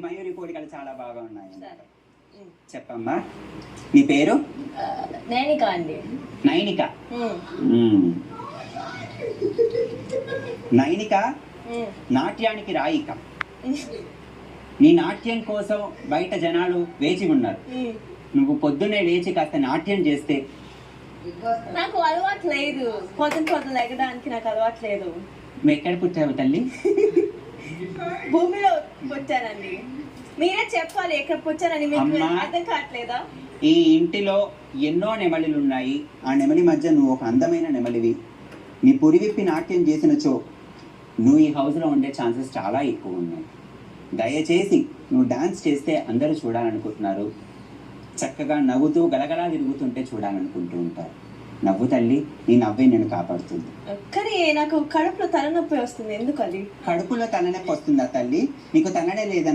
మయూరి పోలికలు చాలా బాగా ఉన్నాయి. సరే. చెప్పమ్మా, నీ పేరు? నైనిక అండి. నైనిక. నైనిక నాట్యానికి రాయిక. నీ నాట్యం కోసం బయట జనాలు వేచి ఉన్నారు. నువ్వు పొద్దున్నే లేచి కాస్త నాట్యం చేస్తే. నాకు అలవాటు లేదు, పొద్దున ఎగడానికి నాకు అలవాటు లేదు. నువ్వు ఎక్కడ పుట్టావు తల్లి? భూమిలో పుట్టానండి. మీరే చెప్పాలి ఎక్కడ పుట్టానని. మీకు అర్థం కావట్లేదా? ఈ ఇంటిలో ఎన్నో నెమలిలు ఉన్నాయి. ఆ నెమలి మధ్య నువ్వు ఒక అందమైన నెమలివి. నీ పురివిప్పి నాట్యం చేసినచో నువ్వు ఈ హౌస్లో ఉండే ఛాన్సెస్ చాలా ఎక్కువ ఉన్నాయి. దయచేసి నువ్వు డాన్స్ చేస్తే అందరూ చూడాలనుకుంటున్నారు. చక్కగా నవ్వుతూ గలగలా తిరుగుతుంటే చూడాలనుకుంటూ ఉంటారు. నవ్వు తల్లి, నీ నవ్వే నేను కాపాడుతుంది. కానీ నాకు కడుపులో తలనొప్పి వస్తుంది. ఎందుకు అది? కడుపులో తలనొప్పి వస్తుందా తల్లి? నీకు తలనే లేదా?